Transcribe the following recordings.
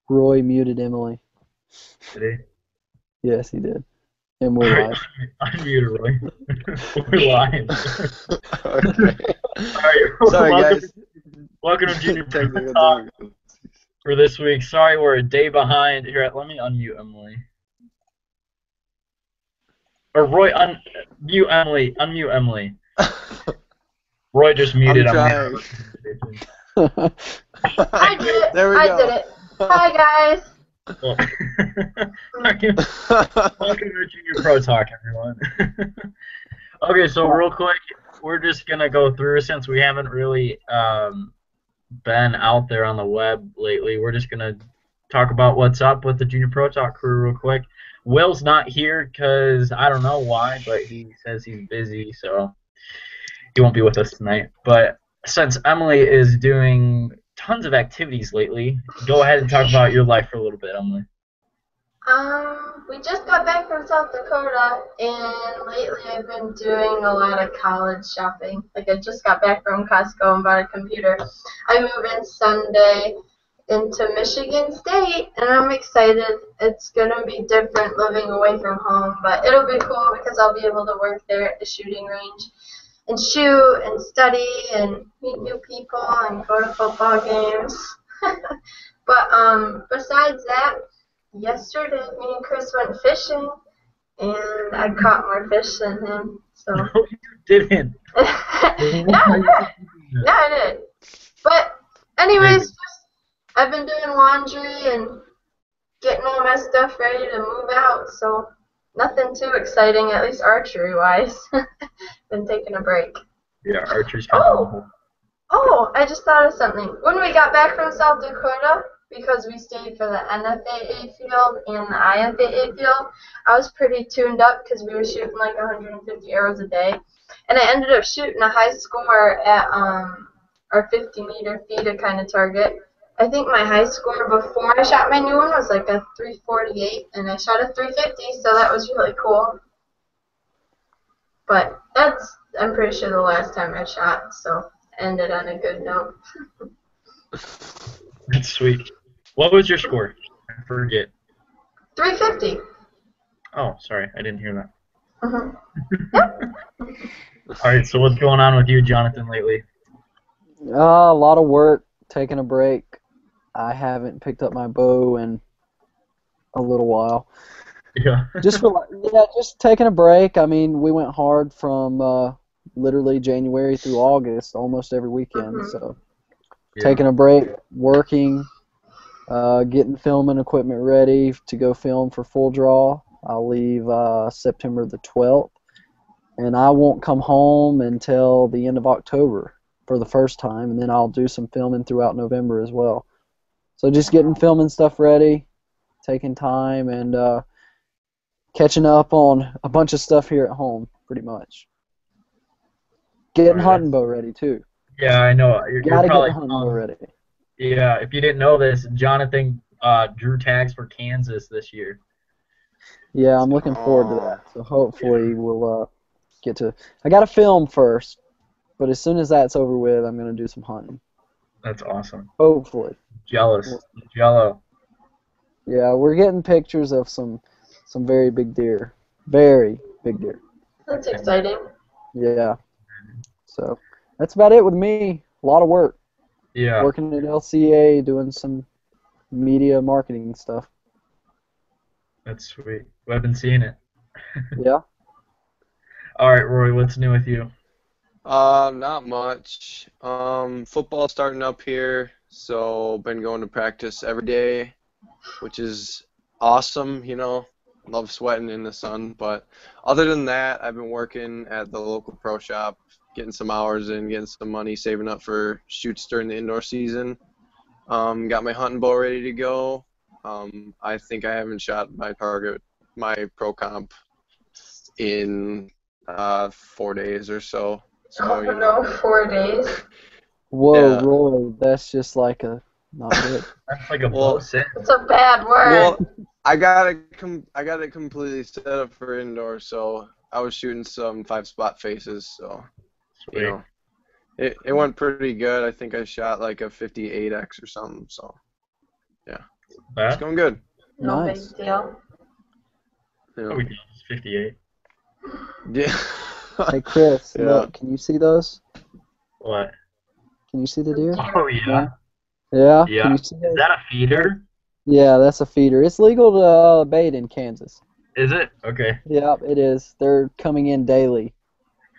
Roy muted Emily. Today. Yes, he did. And we're Alright, live. unmute Roy. We're live. Okay. Alright, Sorry, welcome, guys. welcome to Junior Pro Technical Talk difficulties. for this week. Sorry we're a day behind. Here, let me unmute Emily. Or Roy, unmute Emily. Unmute Emily. Roy just muted I'm Emily. trying. I did it. There we I go. did it. Hi, guys. Well, welcome to Junior Pro Talk, everyone. Okay, so real quick, we're just gonna go through since we haven't really been out there on the web lately. We're just gonna talk about what's up with the Junior Pro Talk crew real quick. Will's not here because I don't know why, but he says he's busy, so he won't be with us tonight. But since Emily is doing tons of activities lately, go ahead and talk about your life for a little bit, Emily. We just got back from South Dakota, and lately I've been doing a lot of college shopping. Like, I just got back from Costco and bought a computer. I move in Sunday into Michigan State, and I'm excited. It's gonna be different living away from home, but it'll be cool because I'll be able to work there at the shooting range and shoot and study and meet new people and go to football games. But besides that, yesterday me and Chris went fishing and I caught more fish than him. So No, you didn't. yeah, I did. But anyways, I've been doing laundry and getting all my stuff ready to move out. So nothing too exciting, at least archery wise. Been taking a break. Yeah, archer's kind of Oh, I just thought of something. When we got back from South Dakota, because we stayed for the NFAA field and the IFAA field, I was pretty tuned up because we were shooting like 150 arrows a day. And I ended up shooting a high score at our 50-meter FIDA kind of target. I think my high score before I shot my new one was like a 348, and I shot a 350, so that was really cool. But I'm pretty sure, the last time I shot, so ended on a good note. That's sweet. What was your score? I forget. 350. Oh, sorry, I didn't hear that. Mm-hmm. All right, so what's going on with you, Jonathan, lately? A lot of work, taking a break. I haven't picked up my bow in a little while. Yeah. Just taking a break. I mean, we went hard from literally January through August, almost every weekend. Mhm. So taking a break, working, getting filming equipment ready to go film for Full Draw. I'll leave September the 12th, and I won't come home until the end of October for the first time, and then I'll do some filming throughout November as well. So just getting filming stuff ready, taking time, and catching up on a bunch of stuff here at home, pretty much. Getting hunting bow ready, too. Yeah, I know. You're Gotta get probably the hunting bow ready. Yeah, if you didn't know this, Jonathan drew tags for Kansas this year. Yeah, I'm looking forward to that. So hopefully we'll get to... I got to film first, but as soon as that's over with, I'm going to do some hunting. That's awesome. Hopefully. Jealous. Jello. Yeah, we're getting pictures of some very big deer. Very big deer. That's exciting. Yeah. So that's about it with me. A lot of work. Yeah. Working at LCA, doing some media marketing stuff. That's sweet. Well, I've been seeing it. Yeah. All right, Roy, what's new with you? Not much. Football starting up here, so been going to practice every day, which is awesome, you know. Love sweating in the sun, but other than that, I've been working at the local pro shop, getting some hours in, getting some money, saving up for shoots during the indoor season. Got my hunting bow ready to go. I think I haven't shot my target, my pro comp, in 4 days or so. So, Oh no, 4 days. Whoa, Yeah. Roy, that's just like a not good. That's like a Well, bow set. It's a bad word. Well, I got it completely set up for indoor, so I was shooting some 5-spot faces, so Sweet. you know, it went pretty good. I think I shot like a 58X or something. So It's Bad? going good. No Nice. big deal. Oh, Yeah. we did. It's 58. Yeah. Hey Chris, Yeah. look, can you see those? What? Can you see the deer? Oh, yeah. Yeah. Yeah. Can you see Is those? that a feeder? Yeah, that's a feeder. It's legal to bait in Kansas. Is it? Okay. Yeah, it is. They're coming in daily,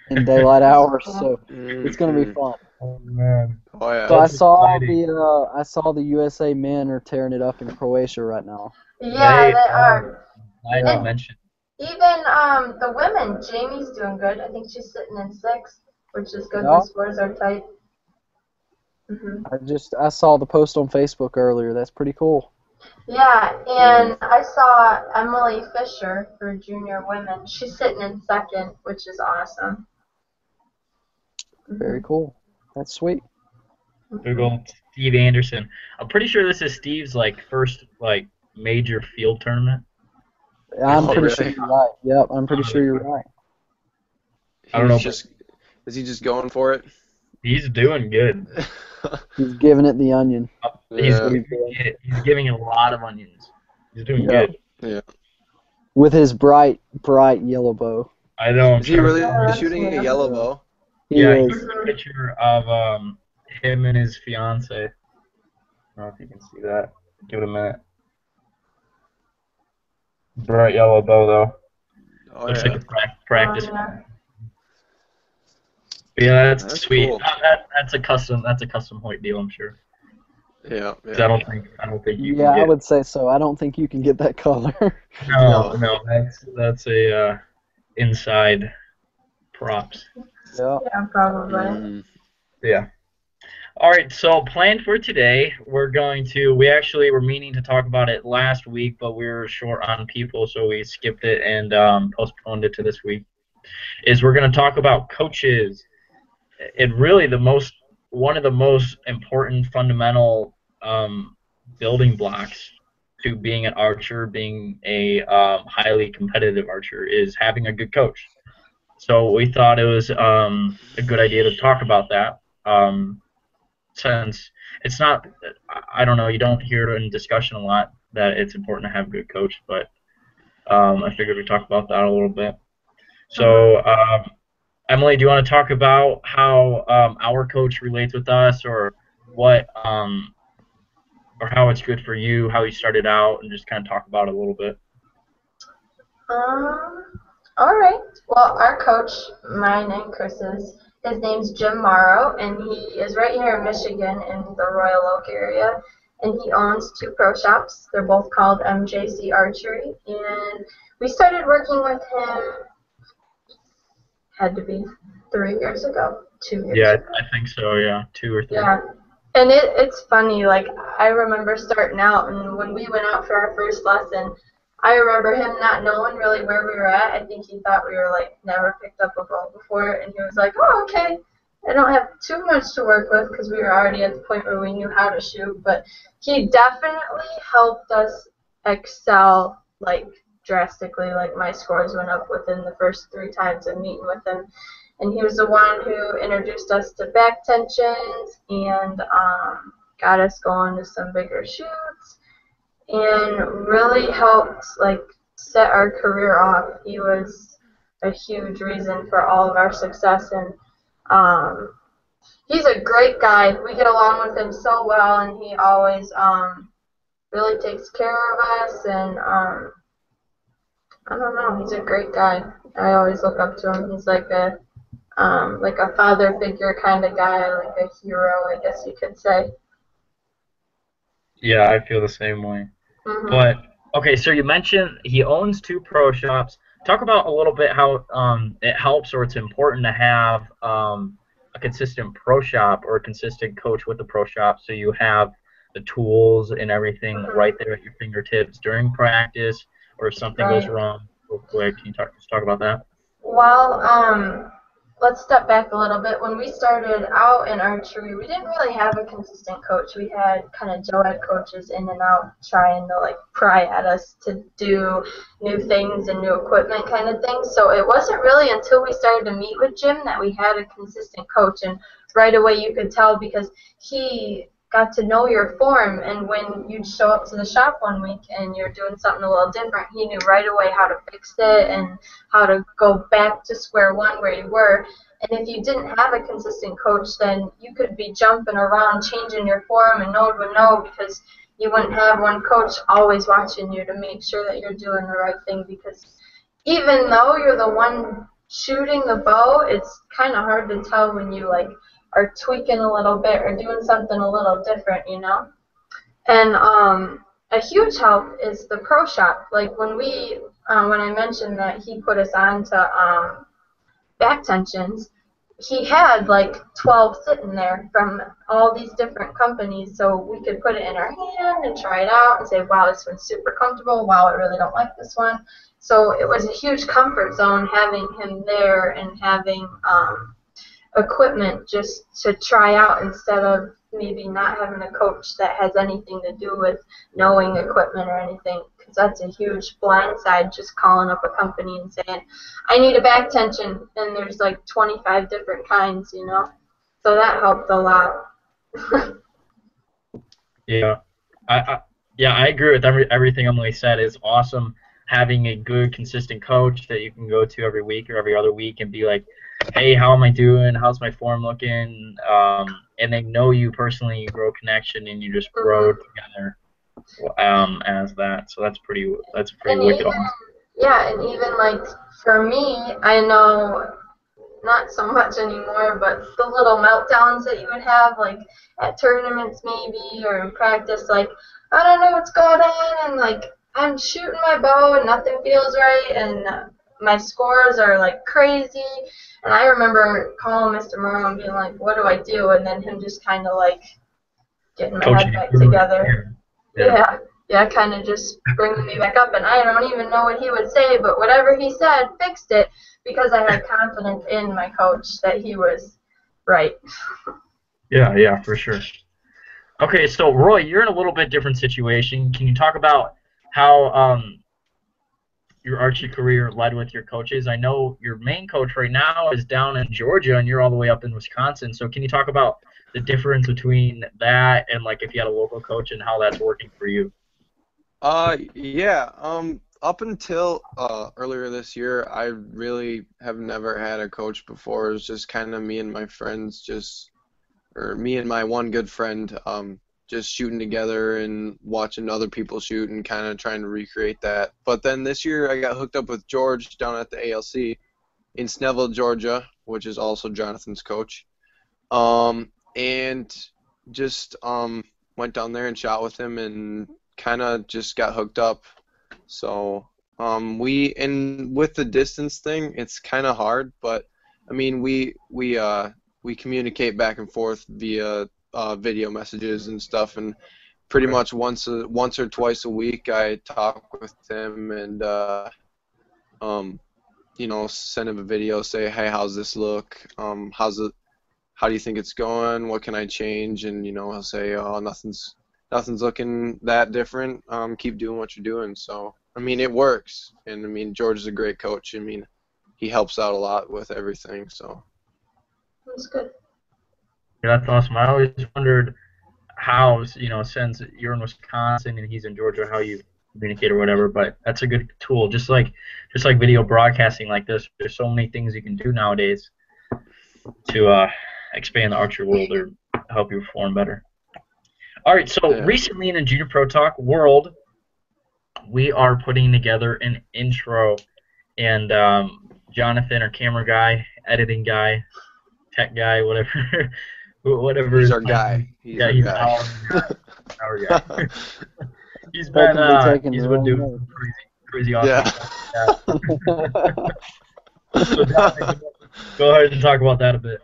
in daylight hours, so it's gonna be Mhm. fun. Oh, man. Oh yeah. So I That's saw exciting. the USA men are tearing it up in Croatia right now. Yeah, They they are. Glad Yeah. you mentioned. Even the women, Jamie's doing good. I think she's sitting in sixth, which is good. Yeah. The scores are tight. I saw the post on Facebook earlier. That's pretty cool. Yeah, and I saw Emily Fisher for junior women. She's sitting in second, which is awesome. Very cool. That's sweet. Google Steve Anderson. I'm pretty sure this is Steve's first major field tournament. I'm Oh, pretty sure really? you're right. Yep, I'm pretty sure you're right. I don't know, Is he just going for it? He's doing good. He's giving it the onion. He's Yeah. giving it a lot of onions. He's doing Yeah. good. With his bright yellow bow. I know. Is he really Yeah. shooting a yellow bow? He Yeah, is. here's a picture of him and his fiance. I don't know if you can see that. Give it a minute. Bright yellow bow though. Oh Looks yeah. like a practice. Yeah. Yeah, that's That's sweet. cool. That's a custom Hoyt deal, I'm sure. Yeah. 'Cause I don't think you Yeah, can I get. would say so. I don't think you can get that color. No, that's a inside props. Yeah. Yeah, probably. Mhm. Yeah. All right, so planned for today, we actually were meaning to talk about it last week, but we were short on people, so we skipped it and postponed it to this week. We're going to talk about coaches. And really one of the most important fundamental building blocks to being an archer, being a highly competitive archer, is having a good coach. So we thought it was a good idea to talk about that. Since it's not, I don't know, you don't hear it in discussion a lot that it's important to have a good coach, but I figured we'd talk about that a little bit. So, Emily, do you want to talk about how our coach relates with us, or what, or how it's good for you, how you started out, and just kind of talk about it a little bit? All right. Well, our coach, mine and Chris's, his name's Jim Morrow, and he is right here in Michigan in the Royal Oak area, and he owns 2 pro shops. They're both called MJC Archery, and we started working with him, had to be 3 years ago, 2 years Yeah, ago. I think so, yeah, 2 or 3. Yeah. And it's funny, like, I remember starting out, and when we went out for our first lesson, I remember him not knowing really where we were at. I think he thought we were, like, never picked up a bow before, and he was like, oh, okay. I don't have too much to work with because we were already at the point where we knew how to shoot, but he definitely helped us excel, like, drastically. Like, my scores went up within the first 3 times of meeting with him. And he was the one who introduced us to back tensions and got us going to some bigger shoots and really helped like set our career off. He was a huge reason for all of our success, and he's a great guy. We get along with him so well, and he always really takes care of us, and I don't know, he's a great guy. I always look up to him. He's like a father figure kind of guy, like a hero, I guess you could say. Yeah, I feel the same way. Mhm. But okay, so you mentioned he owns 2 pro shops. Talk about a little bit how it helps or it's important to have a consistent pro shop or a consistent coach with the pro shop, so you have the tools and everything right there at your fingertips during practice, or if something goes wrong real quick. Can you just talk about that? Well, let's step back a little bit. When we started out in archery, we didn't really have a consistent coach. We had kind of co-ed coaches in and out trying to like pry at us to do new things and new equipment kind of thing. So it wasn't really until we started to meet with Jim that we had a consistent coach. And right away you could tell because he got to know your form, and when you'd show up to the shop one week and you're doing something a little different, he knew right away how to fix it and how to go back to square one where you were. And if you didn't have a consistent coach, then you could be jumping around, changing your form, and no one would know because you wouldn't have one coach always watching you to make sure that you're doing the right thing. Because even though you're the one shooting the bow, it's kind of hard to tell when you like are tweaking a little bit or doing something a little different, you know. And a huge help is the pro shop. Like when I mentioned that he put us on to back tensions, he had like 12 sitting there from all these different companies, so we could put it in our hand and try it out and say, wow, this one's super comfortable, wow, I really don't like this one. So it was a huge comfort zone having him there and having equipment just to try out instead of maybe not having a coach that has anything to do with knowing equipment or anything, because that's a huge blind side, just calling up a company and saying, I need a back tension, and there's like 25 different kinds, you know. So that helped a lot. Yeah, I agree with everything Emily said. It's awesome having a good, consistent coach that you can go to every week or every other week and be like, hey, how am I doing? How's my form looking? And they know you personally, you grow connection, and you just grow together as that. So that's pretty wicked awesome. Yeah, and even like for me, I know not so much anymore, but the little meltdowns that you would have, like at tournaments maybe, or in practice, like, I don't know what's going on, and like I'm shooting my bow and nothing feels right, and my scores are like crazy. And I remember calling Mr. Morrow and being like, what do I do? And then him just kind of like getting my head back together. Yeah, kind of just bringing me back up. And I don't even know what he would say, but whatever he said fixed it because I had confidence in my coach that he was right. Yeah, for sure. Okay, so Roy, you're in a little bit different situation. Can you talk about how your archery career led with your coaches? I know your main coach right now is down in Georgia, and you're all the way up in Wisconsin. So can you talk about the difference between that and like if you had a local coach and how that's working for you? Yeah. Up until earlier this year, I really have never had a coach before. It was just kind of me and my friends, or me and my one good friend, just shooting together and watching other people shoot and kind of trying to recreate that. But then this year I got hooked up with George down at the ALC in Snellville, Georgia, which is also Jonathan's coach. And just went down there and shot with him and kind of just got hooked up. So with the distance thing, it's kind of hard, but I mean we communicate back and forth via video messages and stuff, and pretty much once or twice a week I talk with him and send him a video, say, hey, how's this look? How do you think it's going? What can I change? And he'll say, oh, nothing's looking that different. Keep doing what you're doing. So I mean, it works, and I mean, George is a great coach. I mean, he helps out a lot with everything. So That's good. Yeah, that's awesome. I always wondered how, since you're in Wisconsin and he's in Georgia, how you communicate or whatever. But that's a good tool. Just like video broadcasting like this, there's so many things you can do nowadays to expand the archery world or help you perform better. All right, so recently in the Junior Pro Talk world, we are putting together an intro, and Jonathan, our camera guy, editing guy, tech guy, whatever. He's our guy. He's our guy. He's been doing crazy awesome stuff. So Jonathan, go ahead and talk about that a bit.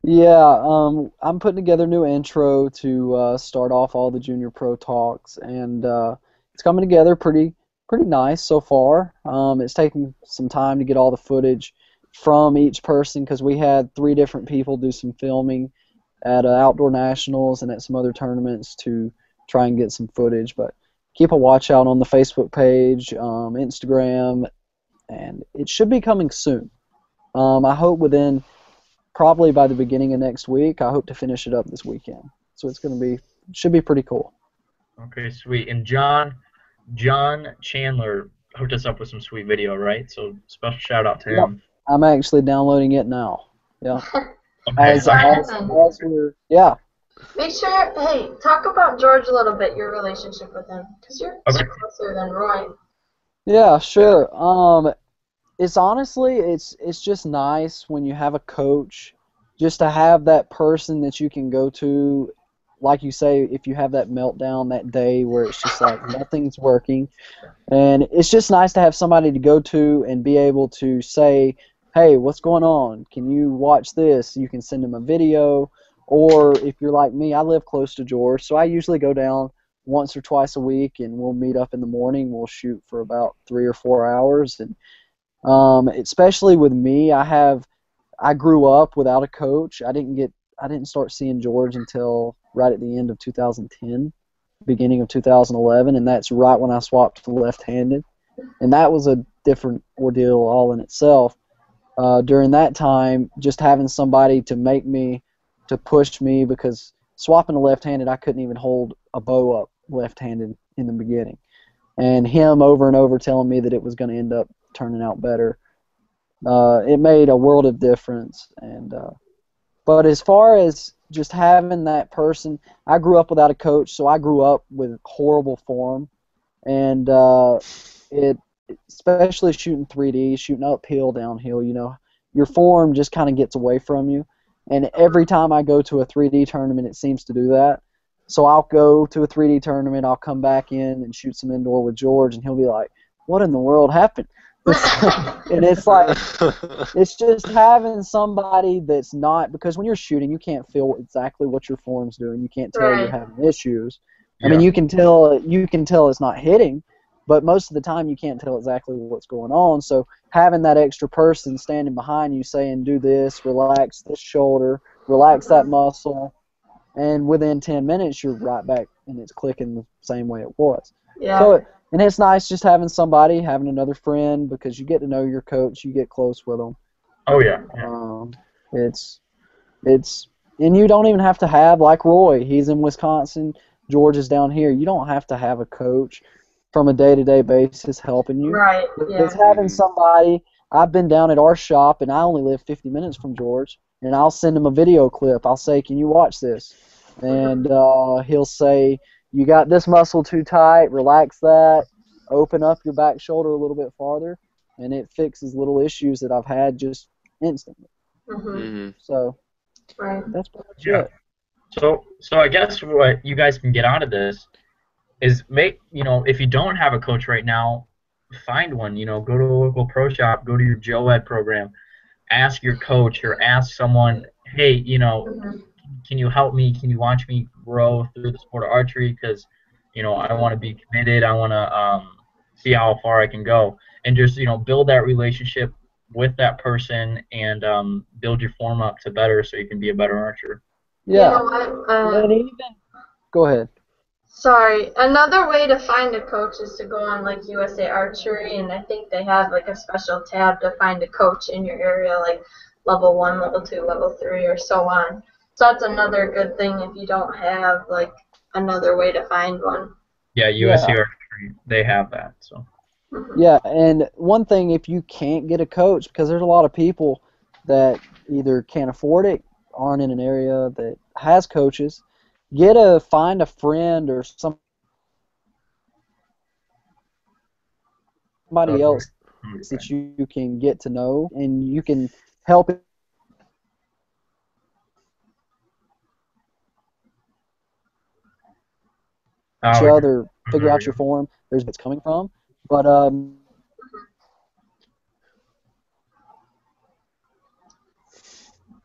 Yeah, I'm putting together a new intro to start off all the Junior Pro Talks, and it's coming together pretty nice so far. It's taking some time to get all the footage from each person because we had 3 different people do some filming at Outdoor Nationals and at some other tournaments to try and get some footage. But keep a watch out on the Facebook page, Instagram, and it should be coming soon. I hope probably by the beginning of next week. I hope to finish it up this weekend. So it's should be pretty cool. Okay, sweet. And John Chandler hooked us up with some sweet video, right? So special shout out to him. I'm actually downloading it now. Yeah. Okay. Yeah. Make sure, hey, talk about George a little bit, your relationship with him, because you're closer than Roy. Yeah, sure. It's honestly, it's just nice when you have a coach, just to have that person that you can go to, like you say, if you have that meltdown that day where it's just like nothing's working, and it's just nice to have somebody to go to and be able to say, hey, what's going on? Can you watch this? You can send them a video, or if you're like me, I live close to George, so I usually go down once or twice a week, and we'll meet up in the morning. We'll shoot for about 3 or 4 hours, and especially with me, I grew up without a coach. I didn't start seeing George until right at the end of 2010, beginning of 2011, and that's right when I swapped to left-handed, and that was a different ordeal all in itself. During that time, just having somebody to push me, because swapping to left-handed, I couldn't even hold a bow up left-handed in the beginning, and him over and over telling me that it was going to end up turning out better, it made a world of difference. And but as far as just having that person, I grew up without a coach, so I grew up with horrible form, and especially shooting 3D, shooting uphill, downhill, your form just kind of gets away from you. And every time I go to a 3D tournament, it seems to do that. So I'll go to a 3D tournament, I'll come back in and shoot some indoor with George, and he'll be like, what in the world happened? And it's like, it's just having somebody that's not, because when you're shooting, you can't feel exactly what your form's doing. You can't tell you're having issues. I mean, you can tell it's not hitting, but most of the time you can't tell exactly what's going on. So having that extra person standing behind you saying, do this, relax this shoulder, relax that muscle, and within 10 minutes you're right back and it's clicking the same way it was. Yeah. So, and it's nice just having another friend, because you get to know your coach, you get close with them. Oh yeah. It's and you don't even have to have, like Roy, he's in Wisconsin, George is down here. You don't have to have a coach from a day-to-day basis helping you. Right. Yeah. It's having somebody. I've been down at our shop, and I only live 50 minutes from George, and I'll send him a video clip. I'll say, can you watch this? And he'll say, you got this muscle too tight, relax that, open up your back shoulder a little bit farther, and it fixes little issues that I've had just instantly. So that's pretty much it. So I guess what you guys can get out of this is if you don't have a coach right now, find one. Go to a local pro shop, go to your Joe Ed program, ask your coach or ask someone, hey, can you help me? Can you watch me grow through the sport of archery? Because, I want to be committed. I want to see how far I can go. And just, build that relationship with that person and build your form up to better so you can be a better archer. Yeah. You know what? Go ahead. Sorry. Another way to find a coach is to go on like USA Archery, and I think they have like a special tab to find a coach in your area, like level 1, level 2, level 3, or so on. So that's another good thing if you don't have like another way to find one. Yeah, USA Archery, they have that. So. Yeah, and one thing, if you can't get a coach, because there's a lot of people that either can't afford it, aren't in an area that has coaches, find a friend or somebody else that you can get to know, and you can help each other figure out your form. There's where it's coming from, but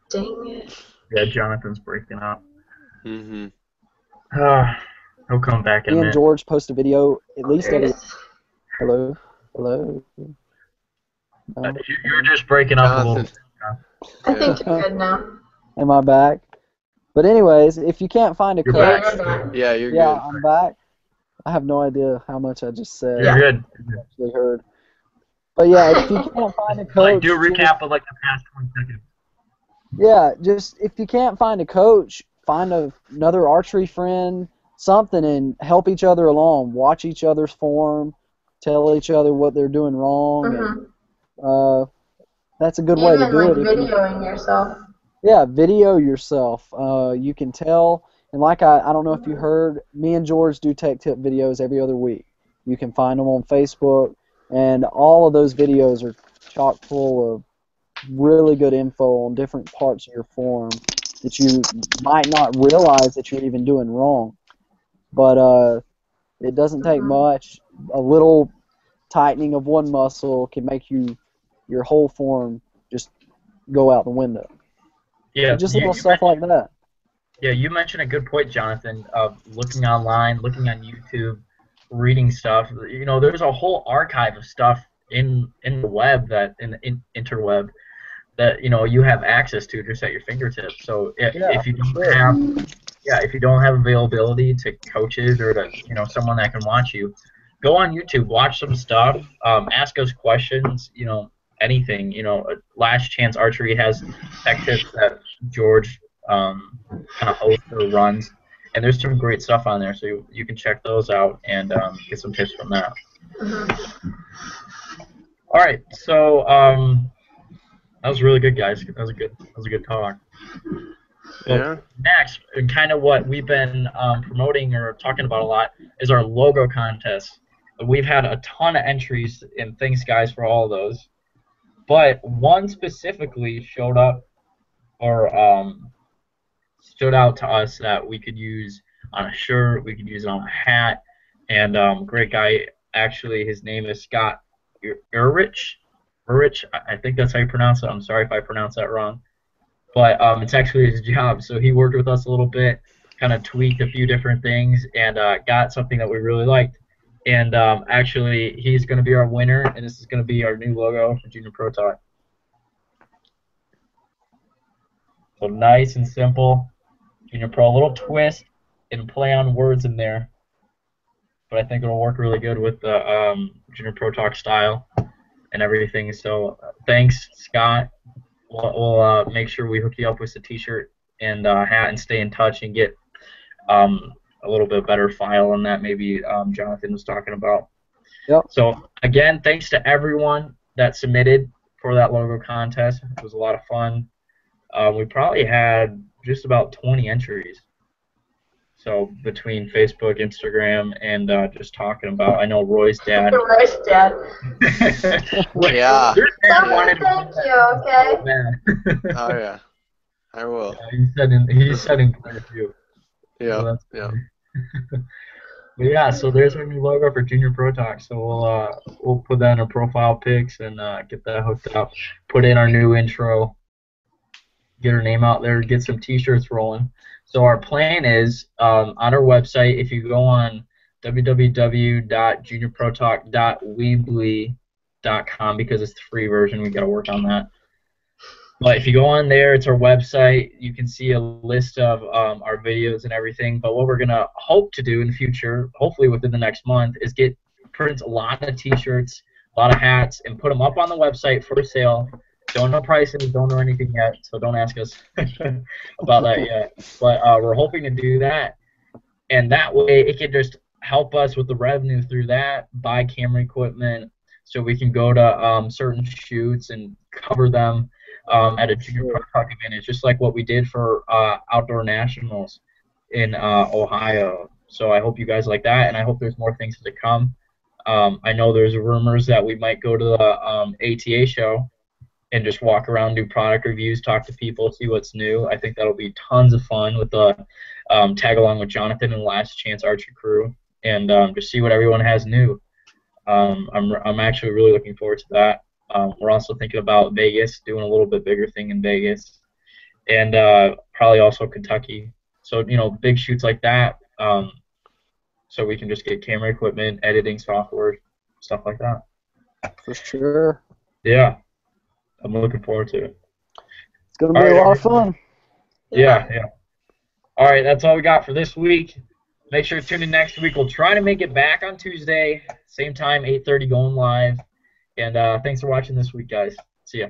dang it. Yeah, Jonathan's breaking up. Mm-hmm. He'll come back in a me and minute. George post a video at least every. Hello. No. You're just breaking up a little. I think you're good now. Am I back? But anyways, if you can't find a You're coach, back. Yeah, you're good. yeah, I'm back. I have no idea how much I just said. You're good. Actually heard. But yeah, if you can't find a coach, Do a recap of like the past 20 seconds. yeah, just if you can't find a coach, find another archery friend, something, and help each other along. Watch each other's form, tell each other what they're doing wrong, and that's a good way to Even do like it. videoing yourself. Yeah, video yourself. You can tell, and like I don't know if you heard, me and George do tech tip videos every other week. You can find them on Facebook, and all of those videos are chock full of really good info on different parts of your form that you might not realize that you're even doing wrong. But it doesn't take much. A little tightening of one muscle can make your whole form just go out the window. Yeah, Just little stuff like that. Yeah, you mentioned a good point, Jonathan, of looking online, looking on YouTube, reading stuff. You know, there's a whole archive of stuff in the web, that in interweb, that you have access to just at your fingertips. So if you don't if you don't have availability to coaches or to someone that can watch you, go on YouTube, watch some stuff, ask us questions, anything. Last Chance Archery has tech tips that George kind of hosts or runs, and there's some great stuff on there, so you can check those out and get some tips from that. All right, so that was really good, guys. That was a good talk. Yeah. Next, and kind of what we've been promoting or talking about a lot, is our logo contest. We've had a ton of entries, and thanks, guys, for all of those. But one specifically showed up, or stood out to us, that we could use on a shirt, we could use it on a hat, and great guy, actually, his name is Scott Urich. I think that's how you pronounce it. I'm sorry if I pronounce that wrong. But it's actually his job. So he worked with us a little bit, kind of tweaked a few different things, and got something that we really liked. And actually, he's going to be our winner, and this is going to be our new logo for Junior Pro Talk. So nice and simple. Junior Pro, a little twist and play on words in there. But I think it'll work really good with the Junior Pro Talk style and everything. So thanks, Scott. We'll make sure we hook you up with the T-shirt and hat, and stay in touch and get a little bit better file on that. Maybe Jonathan was talking about. Yep. So again, thanks to everyone that submitted for that logo contest. It was a lot of fun. We probably had just about 20 entries. So between Facebook, Instagram, and just talking about, I know Roy's dad. Roy's dad. Yeah. Someone thank you, okay? Man. Oh yeah, I will. He said in quite a few. Yeah. So that's Yeah. But yeah, so there's our new logo for Junior Pro Talk. So we'll put that in our profile pics and get that hooked up. Put in our new intro. Get our name out there. Get some T-shirts rolling. So our plan is on our website. If you go on www.juniorprotalk.weebly.com, because it's the free version, we got to work on that. But if you go on there, it's our website. You can see a list of our videos and everything. But what we're gonna hope to do in the future, hopefully within the next month, is print a lot of T-shirts, a lot of hats, and put them up on the website for sale. Don't know prices, don't know anything yet, so don't ask us about that yet. But we're hoping to do that, and that way it can just help us with the revenue through that, buy camera equipment, so we can go to certain shoots and cover them at a Junior Pro Talk event. It's just like what we did for Outdoor Nationals in Ohio. So I hope you guys like that, and I hope there's more things to come. I know there's rumors that we might go to the ATA show and just walk around, do product reviews, talk to people, see what's new. I think that'll be tons of fun with the tag along with Jonathan and the Last Chance Archery crew, and just see what everyone has new. I'm actually really looking forward to that. We're also thinking about Vegas, doing a little bit bigger thing in Vegas, and probably also Kentucky. So big shoots like that. So we can just get camera equipment, editing software, stuff like that. For sure. Yeah. I'm looking forward to it. It's going to be a lot of fun. Yeah. All right, that's all we got for this week. Make sure to tune in next week. We'll try to make it back on Tuesday, same time, 8:30, going live. And thanks for watching this week, guys. See ya.